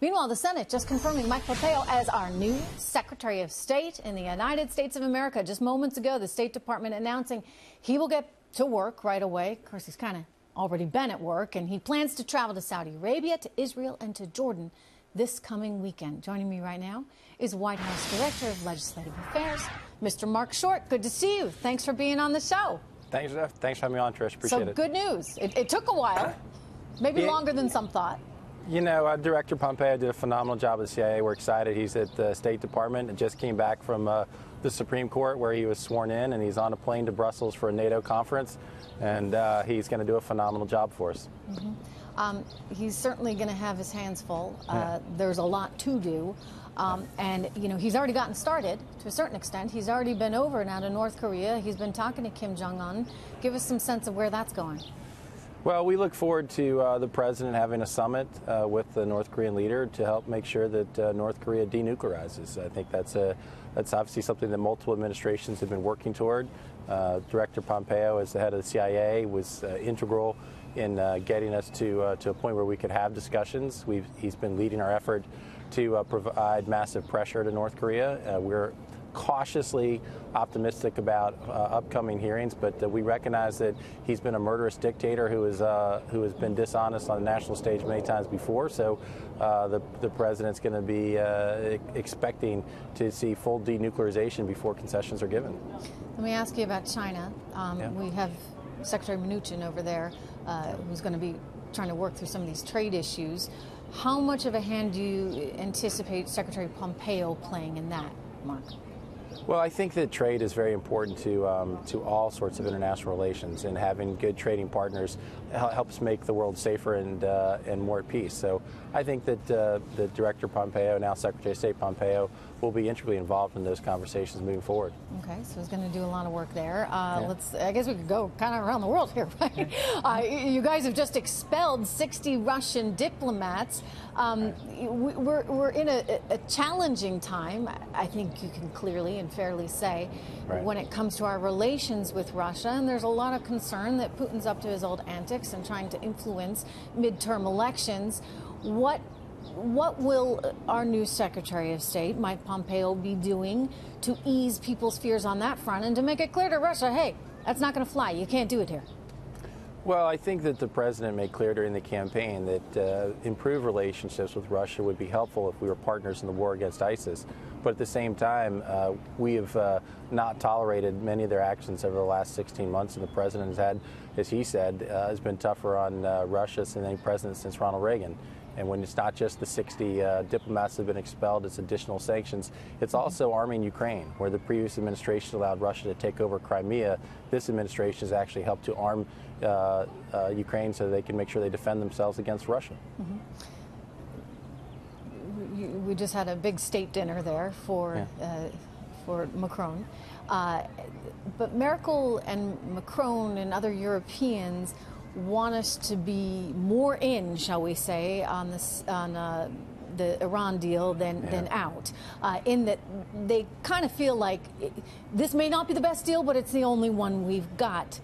Meanwhile, the Senate just confirming Mike Pompeo as our new Secretary of State in the United States of America. Just moments ago, the State Department announcing he will get to work right away. Of course, he's kind of already been at work, and he plans to travel to Saudi Arabia, to Israel, and to Jordan this coming weekend. Joining me right now is White House Director of Legislative Affairs, Mr. Marc Short. Good to see you. Thanks for being on the show. Thanks for having me on, Trish. Appreciate it. So good news. It took a while, maybe longer than some thought. You know, Director Pompeo did a phenomenal job at the CIA. We're excited. He's at the State Department and just came back from the Supreme Court where he was sworn in, and he's on a plane to Brussels for a NATO conference, and he's going to do a phenomenal job for us. He's certainly going to have his hands full. There's a lot to do. And, you know, he's already gotten started to a certain extent. He's already been over now to North Korea. He's been talking to Kim Jong-un. Give us some sense of where that's going. Well, we look forward to the president having a summit with the North Korean leader to help make sure that North Korea denuclearizes. I think that's obviously something that multiple administrations have been working toward. Director Pompeo, as the head of the CIA, was integral in getting us to a point where we could have discussions. He's been leading our effort to provide massive pressure to North Korea. We're cautiously optimistic about upcoming hearings, but we recognize that he's been a murderous dictator who has been dishonest on the national stage many times before. So the president's going to be expecting to see full denuclearization before concessions are given. Let me ask you about China. We have Secretary Mnuchin over there who's going to be trying to work through some of these trade issues. How much of a hand do you anticipate Secretary Pompeo playing in that, Marc? Well, I think that trade is very important to all sorts of international relations, and having good trading partners helps make the world safer and more at peace. So I think that the Director Pompeo, now Secretary of State Pompeo, will be integrally involved in those conversations moving forward. Okay, so he's going to do a lot of work there. I guess we could go kind of around the world here, right? You guys have just expelled 60 Russian diplomats. We're in a challenging time, I think you can clearly and fairly say, when it comes to our relations with Russia, and there's a lot of concern that Putin's up to his old antics and trying to influence midterm elections. What will our new Secretary of State, Mike Pompeo, be doing to ease people's fears on that front and to make it clear to Russia, hey, that's not going to fly. You can't do it here? Well, I think that the president made clear during the campaign that improved relationships with Russia would be helpful if we were partners in the war against ISIS. But at the same time, we have not tolerated many of their actions over the last 16 months, and the president has had, as he said, has been tougher on Russia than any president since Ronald Reagan. And when it's not just the 60 diplomats that have been expelled, it's additional sanctions. It's also arming Ukraine, where the previous administration allowed Russia to take over Crimea. This administration has actually helped to arm Ukraine so they can make sure they defend themselves against Russia. We just had a big state dinner there for Macron. But Merkel and Macron and other Europeans want us to be more in, shall we say, on the Iran deal than out, in that they kind of feel like this may not be the best deal, but it's the only one we've got.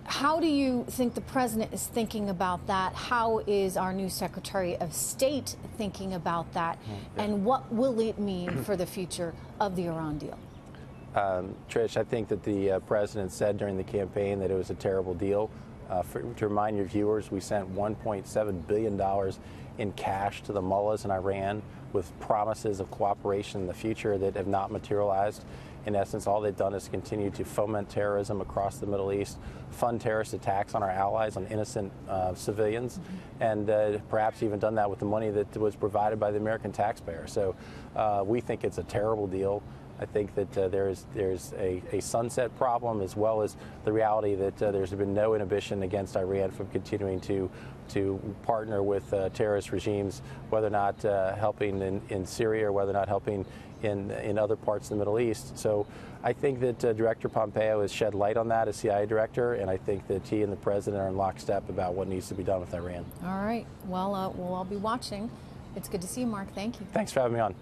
How do you think the president is thinking about that? How is our new Secretary of State thinking about that? And what will it mean for the future of the Iran deal? Trish, I think that the president said during the campaign that it was a terrible deal. To remind your viewers, we sent $1.7 billion in cash to the mullahs in Iran with promises of cooperation in the future that have not materialized. In essence, all they've done is continue to foment terrorism across the Middle East, fund terrorist attacks on our allies, on innocent civilians, and perhaps even done that with the money that was provided by the American taxpayer. So we think it's a terrible deal. I think that there's a sunset problem, as well as the reality that there's been no inhibition against Iran from continuing to partner with terrorist regimes, whether or not helping in Syria or whether or not helping in other parts of the Middle East. So I think that Director Pompeo has shed light on that as CIA Director, and I think that he and the President are in lockstep about what needs to be done with Iran. All right. Well, we'll all be watching. It's good to see you, Marc. Thank you. Thanks for having me on.